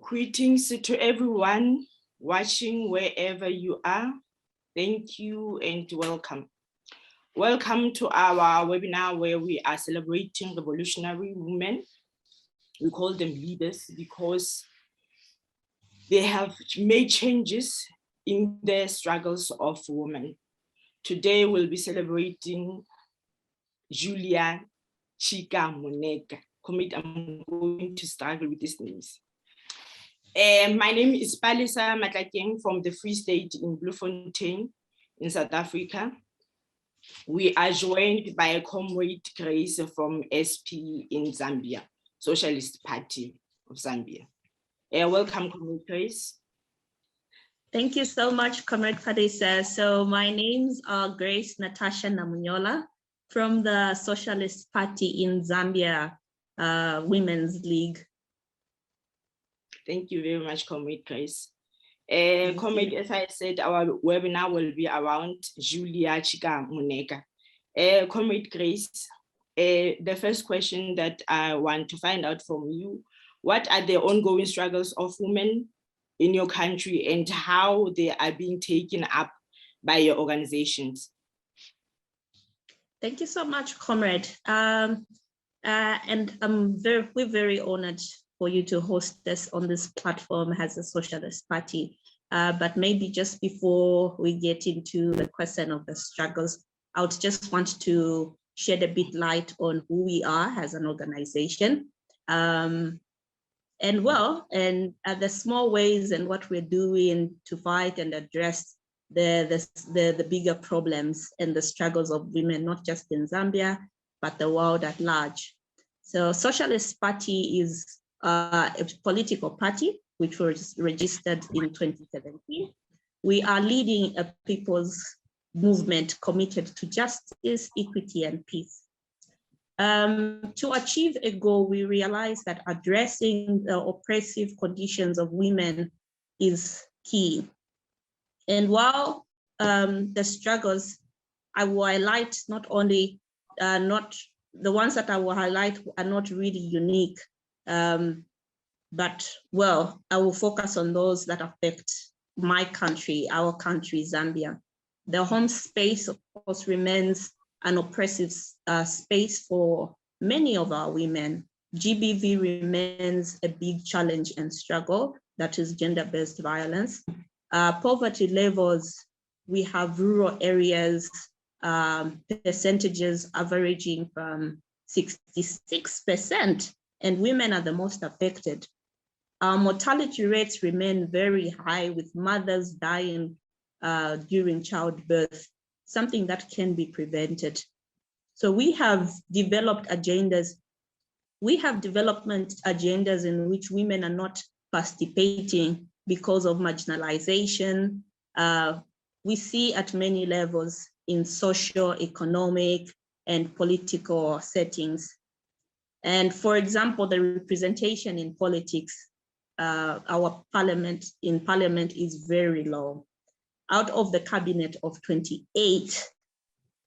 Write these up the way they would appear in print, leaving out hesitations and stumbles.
Greetings to everyone watching wherever you are. Thank you and welcome. Welcome to our webinar where we are celebrating revolutionary women. We call them leaders because they have made changes in the struggles of women. Today we'll be celebrating Julia Chikamoneka. I'm going to struggle with these names. My name is Palisa Matlakeng from the Free State in Bloemfontein in South Africa. We are joined by a comrade Grace from SP in Zambia, Socialist Party of Zambia. Welcome, Comrade Grace. Thank you so much, Comrade Palisa. So my names are Grace Natasha Namunyola from the Socialist Party in Zambia, Women's League. Thank you very much, Comrade Grace. Comrade, as I said, our webinar will be around Julia Chikamoneka. Comrade Grace, the first question that I want to find out from you, what are the ongoing struggles of women in your country and how they are being taken up by your organizations? Thank you so much, Comrade. And we're very honored for you to host us on this platform as a Socialist Party. But maybe just before we get into the question of the struggles, I would just want to shed a bit light on who we are as an organization. And the small ways and what we're doing to fight and address the bigger problems and the struggles of women, not just in Zambia, but the world at large. So Socialist Party is a political party which was registered in 2017. We are leading a people's movement committed to justice, equity, and peace. To achieve a goal, we realize that addressing the oppressive conditions of women is key. And while the struggles I will highlight, not only the ones that I will highlight are not really unique, but I will focus on those that affect my country, our country, Zambia. The home space, of course, remains an oppressive space for many of our women. GBV remains a big challenge and struggle, that is gender-based violence. Poverty levels, we have rural areas, percentages averaging from 66%, and women are the most affected. Our mortality rates remain very high, with mothers dying during childbirth, something that can be prevented. So we have developed agendas. We have development agendas in which women are not participating because of marginalization. We see at many levels in social, economic, and political settings. And for example, the representation in politics, our parliament is very low. Out of the cabinet of 28,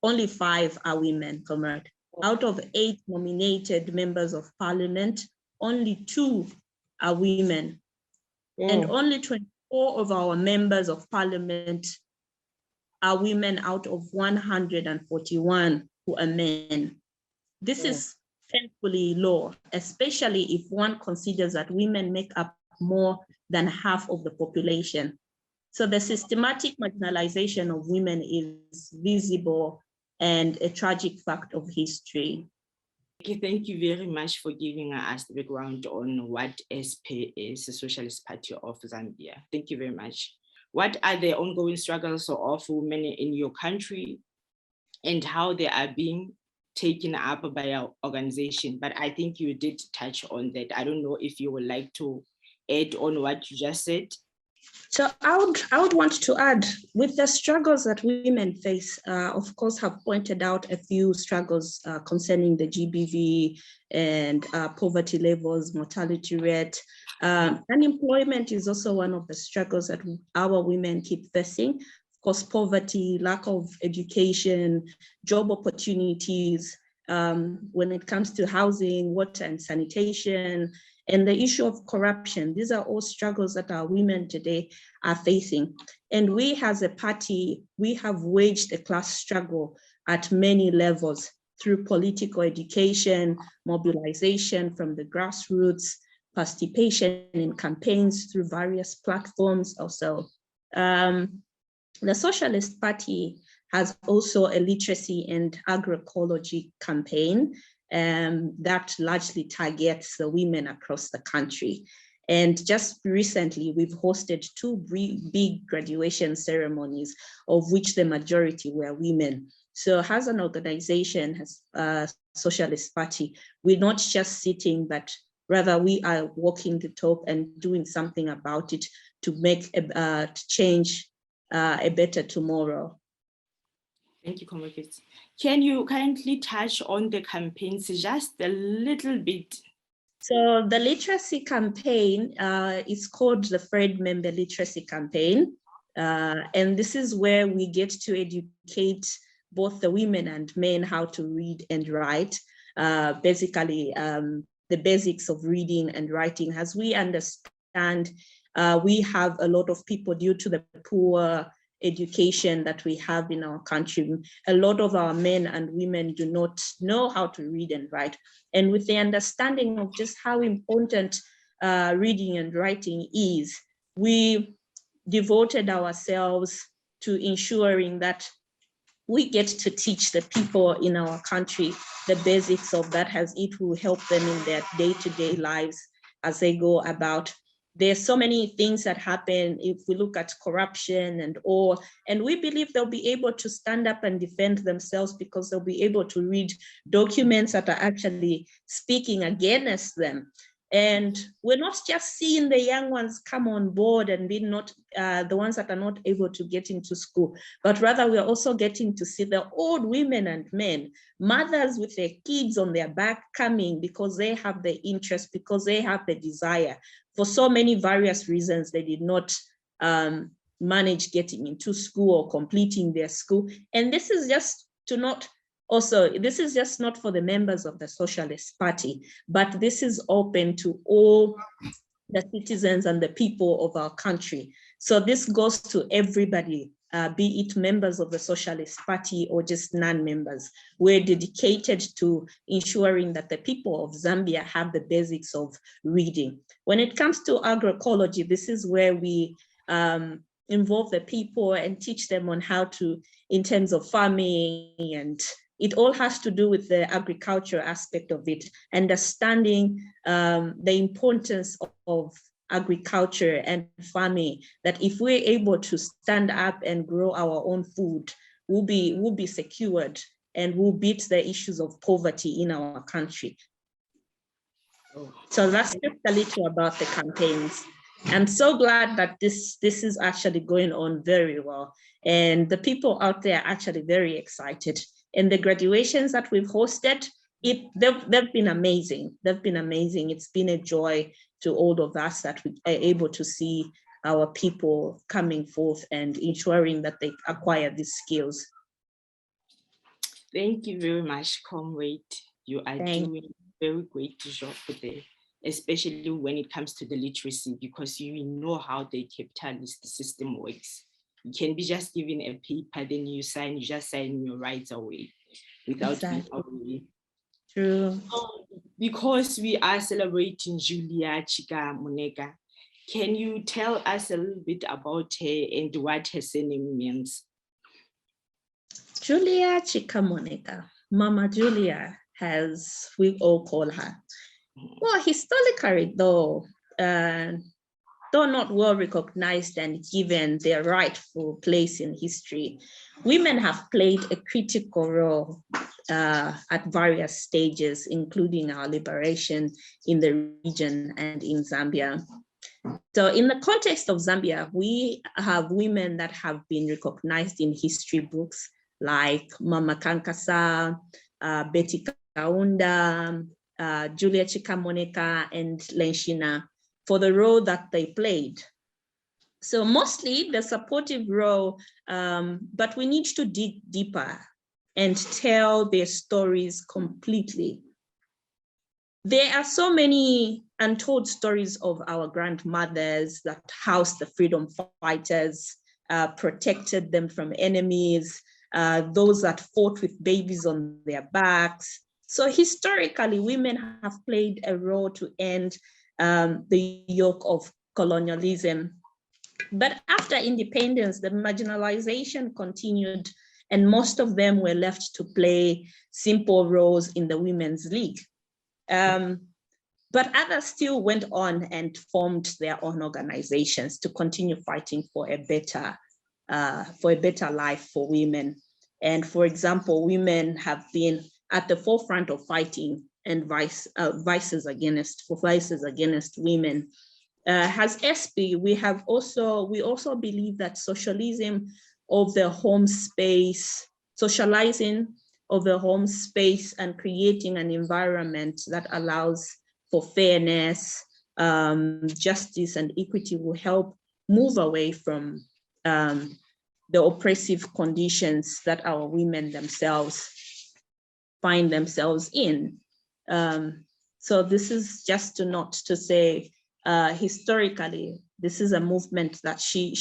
only 5 are women, Comrade. Out of 8 nominated members of parliament, only 2 are women. And only 24 of our members of parliament are women out of 141 who are men. This is painfully low, especially if one considers that women make up more than half of the population. So the systematic marginalization of women is visible and a tragic fact of history. Okay, thank you very much for giving us the background on what SP is, the Socialist Party of Zambia. Thank you very much. What are the ongoing struggles of women in your country and how they are being taken up by our organization? But I think you did touch on that. I don't know if you would like to add on what you just said. So I would want to add, with the struggles that women face, of course, have pointed out a few struggles concerning the GBV and poverty levels, mortality rate. Unemployment is also one of the struggles that our women keep facing. Of course, poverty, lack of education, job opportunities, when it comes to housing, water and sanitation, and the issue of corruption. These are all struggles that our women today are facing. And we as a party, we have waged a class struggle at many levels through political education, mobilization from the grassroots, participation in campaigns through various platforms also. The Socialist Party has also a literacy and agroecology campaign that largely targets the women across the country. And just recently, we've hosted 2 big graduation ceremonies, of which the majority were women. So as an organization, as Socialist Party, we're not just sitting, but rather we are walking the talk and doing something about it to make to change a better tomorrow. Thank you, Comrade. Can you kindly touch on the campaigns just a little bit? So the literacy campaign is called the Fred Member Literacy Campaign. And this is where we get to educate both the women and men how to read and write. Basically, the basics of reading and writing. As we understand, we have a lot of people, due to the poor education that we have in our country, a lot of our men and women do not know how to read and write. And with the understanding of just how important reading and writing is, we devoted ourselves to ensuring that we get to teach the people in our country the basics of that, as it will help them in their day-to-day lives as they go about. There's so many things that happen if we look at corruption and all, and we believe they'll be able to stand up and defend themselves because they'll be able to read documents that are actually speaking against them. And we're not just seeing the young ones come on board and being not the ones that are not able to get into school, but rather we're also getting to see the old women and men, mothers with their kids on their back coming because they have the interest, because they have the desire. For so many various reasons, they did not manage getting into school or completing their school. And this is just to not also, this is just not for the members of the Socialist Party, but this is open to all the citizens and the people of our country. So this goes to everybody, be it members of the Socialist Party or just non-members. We're dedicated to ensuring that the people of Zambia have the basics of reading. When it comes to agroecology, this is where we involve the people and teach them on how to, in terms of farming, and it all has to do with the agriculture aspect of it, understanding the importance of agriculture and farming, that if we're able to stand up and grow our own food, we'll be secured and we'll beat the issues of poverty in our country. So that's just a little about the campaigns. I'm so glad that this is actually going on very well. And the people out there are actually very excited. And the graduations that we've hosted, they've been amazing. They've been amazing. It's been a joy to all of us that we are able to see our people coming forth and ensuring that they acquire these skills. Thank you very much, Comrade. You are doing a very great job today, especially when it comes to the literacy, because you know how the capitalist system works. You can be just given a paper, then you just sign your rights away without being aware. True. Because we are celebrating Julia Chikamoneka, can you tell us a little bit about her and what her surname means? Julia Chikamoneka, Mama Julia, as we all call her. Well, historically, though not well recognized and given their rightful place in history, women have played a critical role at various stages, including our liberation in the region and in Zambia. So in the context of Zambia, we have women that have been recognized in history books like Mama Kankasa, Betty Kaunda, Julia Chikamoneka, and Lenshina, for the role that they played. So mostly the supportive role, but we need to dig deeper and tell their stories completely. There are so many untold stories of our grandmothers that housed the freedom fighters, protected them from enemies, those that fought with babies on their backs. So historically, women have played a role to end the yoke of colonialism. But after independence, the marginalization continued, and most of them were left to play simple roles in the Women's League. But others still went on and formed their own organizations to continue fighting for a better life for women. And for example, women have been at the forefront of fighting and vices against women. As SB, we also believe that socialism of the home space, socializing of the home space and creating an environment that allows for fairness, justice, and equity will help move away from the oppressive conditions that our women themselves find themselves in. So this is just to say, historically, this is a movement that she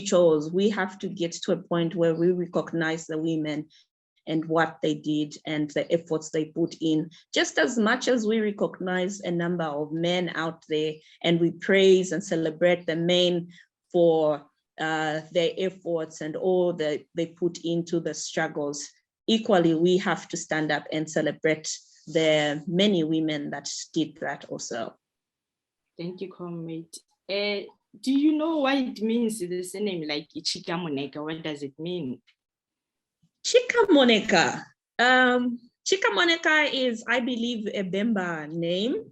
chose. We have to get to a point where we recognize the women and what they did and the efforts they put in, just as much as we recognize a number of men out there and we praise and celebrate the men for their efforts and all that they put into the struggles. Equally, we have to stand up and celebrate the many women that did that also. Thank you, comrade. Do you know what it means, this name, like Chikamoneka? What does it mean? Chikamoneka. Chikamoneka is, I believe, a Bemba name.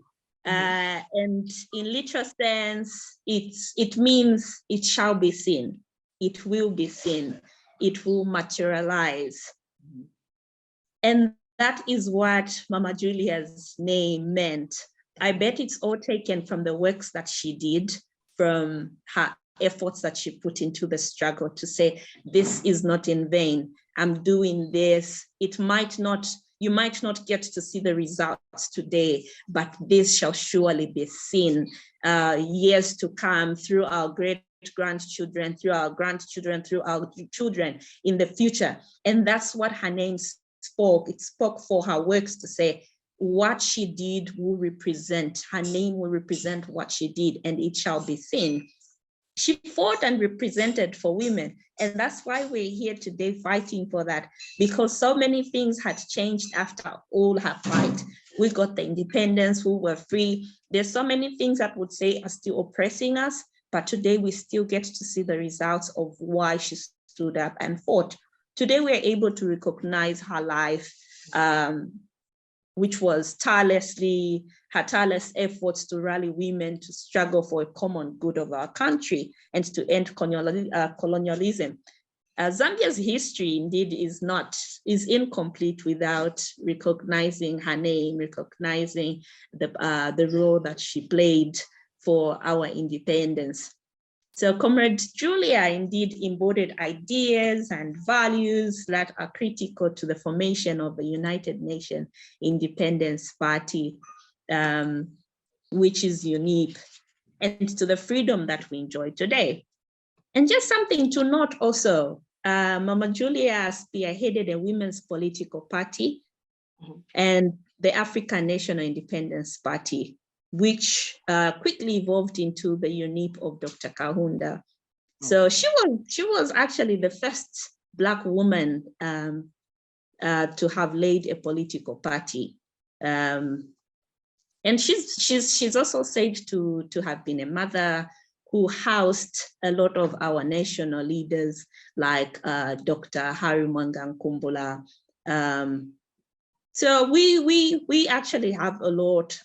And in literal sense, it means it shall be seen. It will be seen. It will materialize. And that is what Mama Julia's name meant. I bet it's all taken from the works that she did, from her efforts that she put into the struggle to say, this is not in vain. I'm doing this. You might not get to see the results today, but this shall surely be seen years to come through our great-grandchildren, through our grandchildren, through our children in the future. And that's what her name spoke. It spoke for her works to say, what she did will represent, her name will represent what she did, and it shall be seen. She fought and represented for women, and that's why we're here today fighting for that, because so many things had changed after all her fight. We got the independence, we were free. There's so many things that would say are still oppressing us, but today we still get to see the results of why she stood up and fought. Today we're able to recognize her life, which was her tireless efforts to rally women to struggle for a common good of our country and to end colonialism. Zambia's history indeed is incomplete without recognizing her name, recognizing the role that she played for our independence. So Comrade Julia indeed embodied ideas and values that are critical to the formation of the United Nations Independence Party, which is unique, and to the freedom that we enjoy today. And just something to note also, Mama Julia spearheaded a women's political party and the African National Independence Party, which quickly evolved into the UNIP of Dr. Kahunda. So she was actually the first Black woman to have led a political party. And she's also said to have been a mother who housed a lot of our national leaders like Dr. Harry Mwanga Nkumbula. So we actually have a lot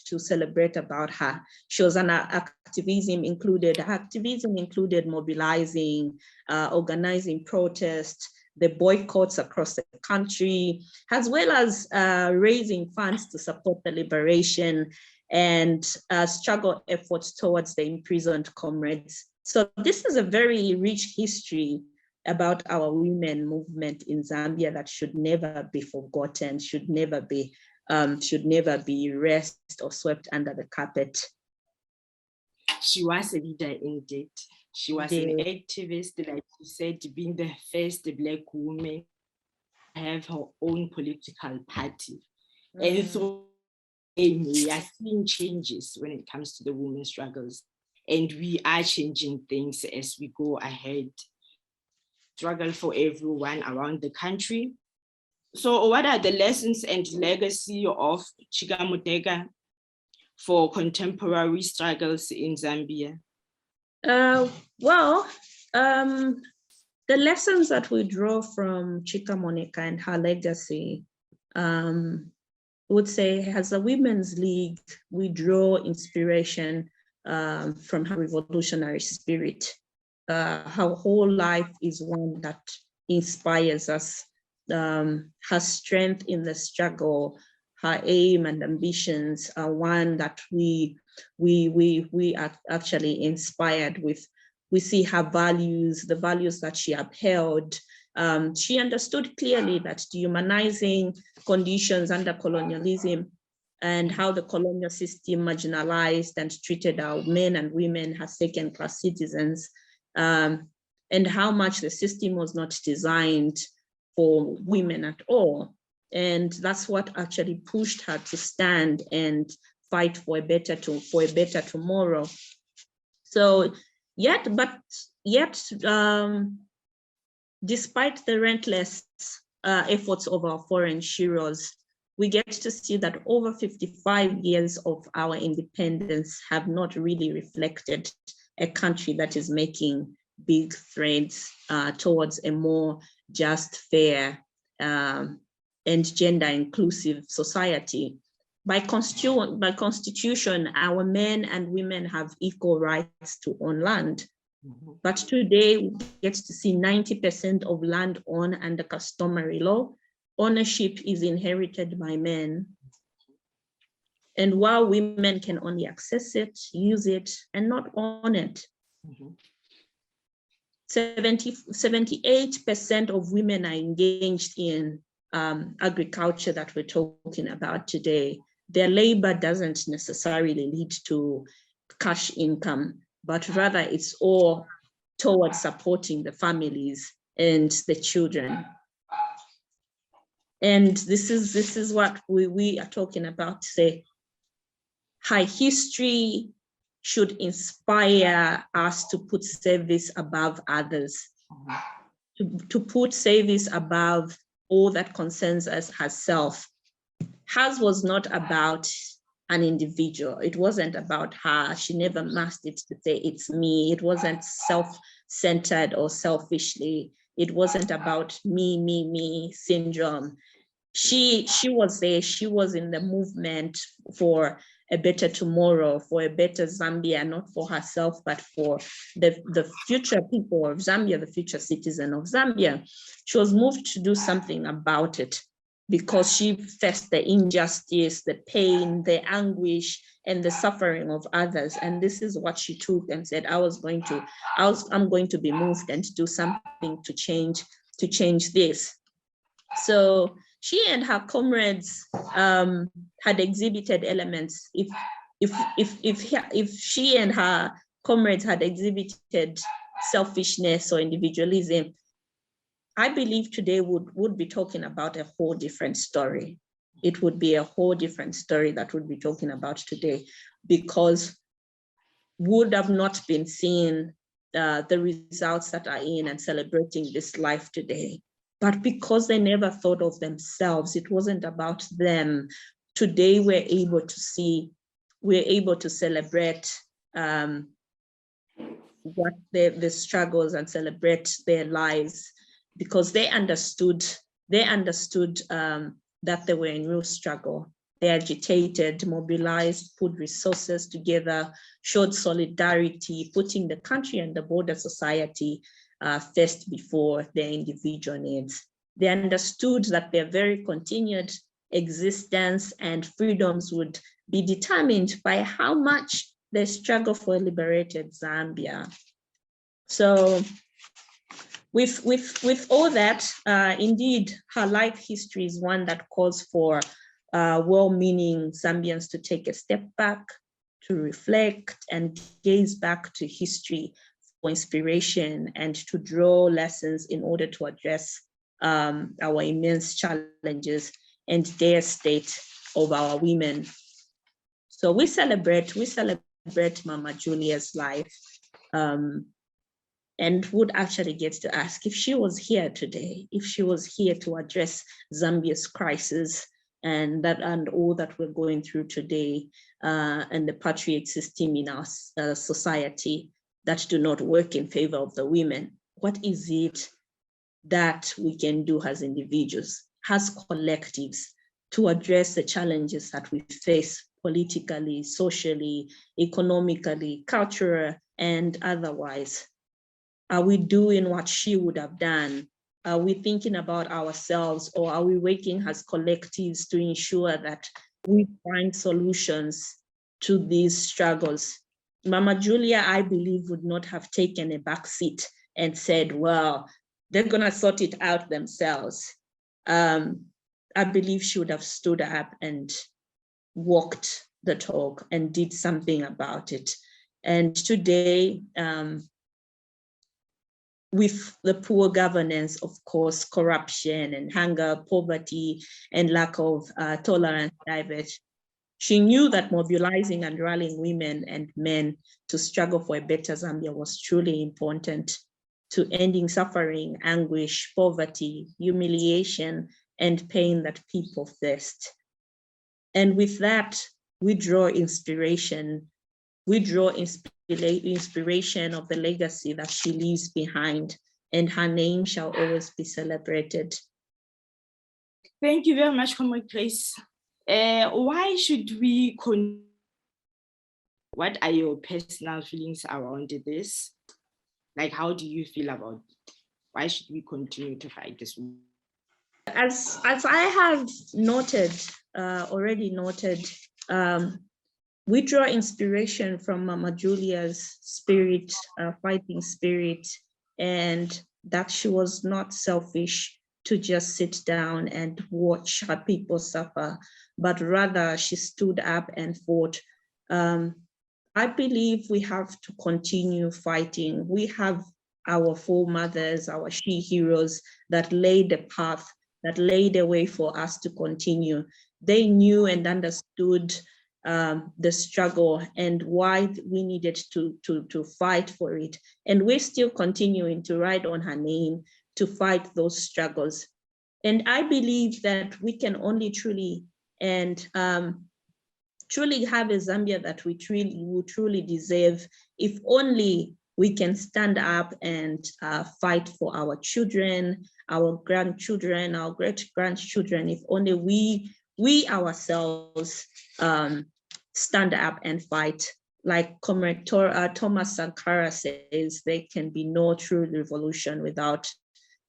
to celebrate about her. She was activism included mobilizing, organizing protests, the boycotts across the country, as well as raising funds to support the liberation and struggle efforts towards the imprisoned comrades. So this is a very rich history about our women movement in Zambia that should never be forgotten, should never be should never be erased or swept under the carpet. She was a leader indeed. She was an activist, like you said, being the first Black woman to have her own political party. And so we are seeing changes when it comes to the women's struggles. And we are changing things as we go ahead. Struggle for everyone around the country. So what are the lessons and legacy of Chikamoneka for contemporary struggles in Zambia? Well, the lessons that we draw from Chikamoneka and her legacy, I would say as a women's league, we draw inspiration from her revolutionary spirit. Her whole life is one that inspires us. Her strength in the struggle, her aim and ambitions are one that we are actually inspired with. We see her values, the values that she upheld. She understood clearly that dehumanizing conditions under colonialism and how the colonial system marginalized and treated our men and women as second-class citizens, and how much the system was not designed for women at all. And that's what actually pushed her to stand and fight for a better tomorrow. So despite the relentless efforts of our foreign heroes, we get to see that over 55 years of our independence have not really reflected a country that is making big strides towards a more just, fair, and gender inclusive society. By constitution, our men and women have equal rights to own land. But today we get to see 90% of land owned under customary law. Ownership is inherited by men. And while women can only access it, use it, and not own it. 78% of women are engaged in agriculture that we're talking about today. Their labor doesn't necessarily lead to cash income, but rather it's all towards supporting the families and the children. And this is what we are talking about, say, high history should inspire us to put service above others, to put service above all that concerns us herself. Hers was not about an individual. It wasn't about her. She never masked it to say it's me. It wasn't self-centered or selfishly. It wasn't about me syndrome. She was there. She was in the movement for a better tomorrow, for a better Zambia, not for herself, but for the future people of Zambia, the future citizen of Zambia. She was moved to do something about it because she faced the injustice, the pain, the anguish, and the suffering of others. And this is what she took and said, I'm going to be moved and do something to change this. So she and her comrades had exhibited elements. If she and her comrades had exhibited selfishness or individualism, I believe today would be talking about a whole different story. It would be a whole different story that would be talking about today, because would have not been seeing the results that are in and celebrating this life today. But because they never thought of themselves, it wasn't about them. Today we're able to celebrate what the struggles and celebrate their lives, because they understood that they were in real struggle. They agitated, mobilized, put resources together, showed solidarity, putting the country and the broader society first before their individual needs. They understood that their very continued existence and freedoms would be determined by how much they struggle for a liberated Zambia. So with all that, indeed, her life history is one that calls for well-meaning Zambians to take a step back, to reflect and gaze back to history for inspiration and to draw lessons in order to address our immense challenges and their state of our women. So we celebrate Mama Julia's life, and would actually get to ask if she was here today, if she was here to address Zambia's crisis and all that we're going through today, and the patriarch system in our society that do not work in favor of the women. What is it that we can do as individuals, as collectives, to address the challenges that we face politically, socially, economically, culturally, and otherwise? Are we doing what she would have done? Are we thinking about ourselves, or are we working as collectives to ensure that we find solutions to these struggles? Mama Julia, I believe, would not have taken a back seat and said, well, they're gonna sort it out themselves. I believe she would have stood up and walked the talk and did something about it. And today, with the poor governance, of course, corruption and hunger, poverty, and lack of tolerance, she knew that mobilizing and rallying women and men to struggle for a better Zambia was truly important to ending suffering, anguish, poverty, humiliation, and pain that people faced. And with that, we draw inspiration. We draw inspiration of the legacy that she leaves behind, and her name shall always be celebrated. Thank you very much, Comrade Grace. Why should we what are your personal feelings around this? Like, how do you feel about it? Why should we continue to fight this? As I have noted, already noted, we draw inspiration from Mama Julia's spirit, fighting spirit, and that she was not selfish to just sit down and watch her people suffer, but rather she stood up and fought. I believe we have to continue fighting. We have our foremothers, our she heroes that laid the path, that laid the way for us to continue. They knew and understood the struggle and why we needed to fight for it. And we're still continuing to write on her name to fight those struggles. And I believe that we can only truly have a Zambia that we truly deserve if only we can stand up and fight for our children, our grandchildren, our great-grandchildren, if only we ourselves stand up and fight. Like Comrade Thomas Sankara says, there can be no true revolution without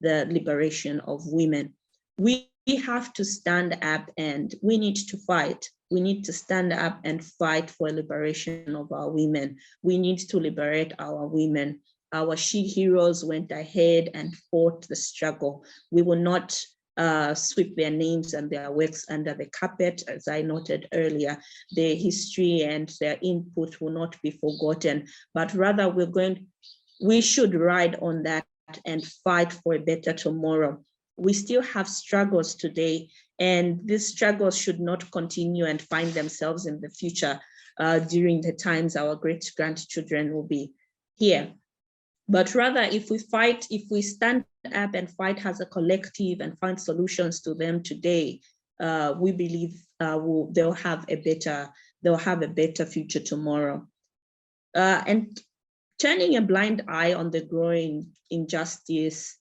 the liberation of women. We have to stand up and we need to fight. We need to stand up and fight for liberation of our women. We need to liberate our women. Our she heroes went ahead and fought the struggle. We will not sweep their names and their works under the carpet. As I noted earlier, their history and their input will not be forgotten, but rather we should ride on that and fight for a better tomorrow. We still have struggles today, and these struggles should not continue and find themselves in the future during the times our great-grandchildren will be here. But rather, if we stand up and fight as a collective and find solutions to them today, we believe they'll have a better future tomorrow. And turning a blind eye on the growing injustice,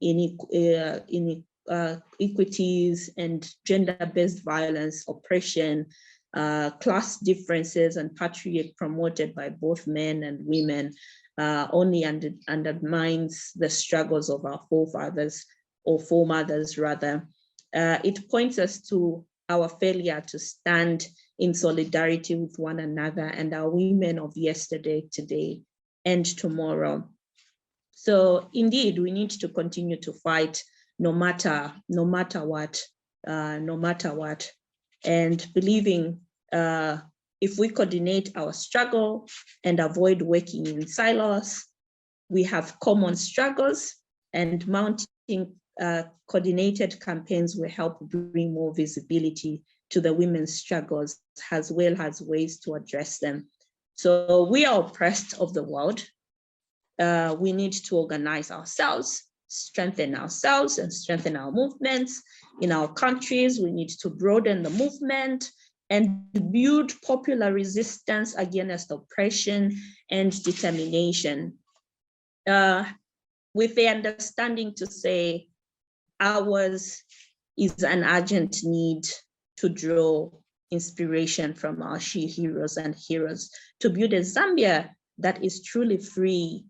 inequities, and gender-based violence, oppression, class differences, and patriarchy promoted by both men and women only undermines the struggles of our forefathers, or foremothers rather. It points us to our failure to stand in solidarity with one another and our women of yesterday, today, and tomorrow. So indeed, we need to continue to fight no matter what. no matter what, and believing if we coordinate our struggle and avoid working in silos, we have common struggles, and mounting coordinated campaigns will help bring more visibility to the women's struggles, as well as ways to address them. So we are oppressed of the world. We need to organize ourselves, strengthen ourselves, and strengthen our movements. In our countries, we need to broaden the movement and build popular resistance against oppression and determination. With the understanding to say ours is an urgent need to draw inspiration from our she heroes and heroes to build a Zambia that is truly free,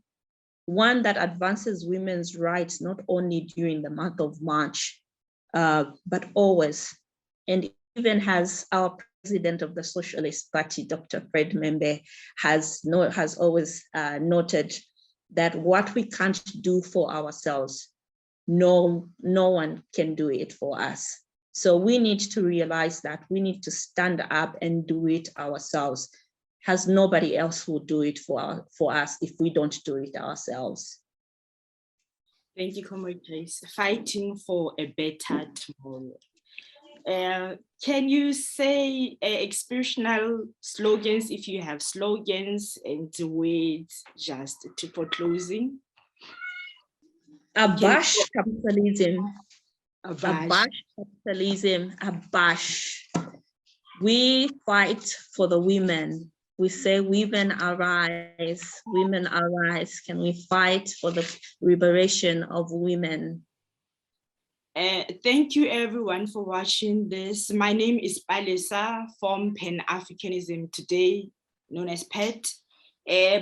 one that advances women's rights not only during the month of March, but always. And even as our president of the Socialist Party, Dr. Fred Membe, has always noted that what we can't do for ourselves, no one can do it for us. So we need to realize that we need to stand up and do it ourselves, as nobody else will do it for us if we don't do it ourselves. Thank you, Comrade Grace. Fighting for a better tomorrow. Can you say expressional slogans, if you have slogans and words just for closing? Abash capitalism. Abash capitalism. Abash. We fight for the women. We say, women arise, women arise. Can we fight for the liberation of women? Thank you everyone for watching this. My name is Palesa from Pan-Africanism Today, known as PET.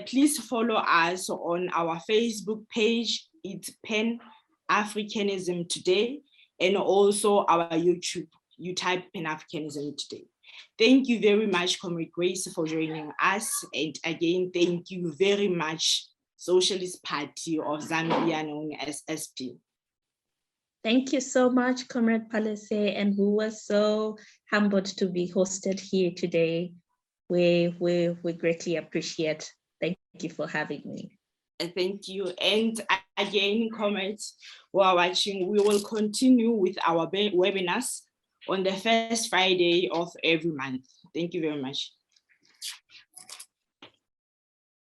Please follow us on our Facebook page. It's Pan-Africanism Today, and also our YouTube. You type Pan-Africanism Today. Thank you very much, Comrade Grace, for joining us. And again, thank you very much, Socialist Party of Zambia, known as SP. Thank you so much, Comrade Palese, and we were so humbled to be hosted here today. We greatly appreciate. Thank you for having me. Thank you. And again, comrades who are watching, we will continue with our webinars on the first Friday of every month. Thank you very much.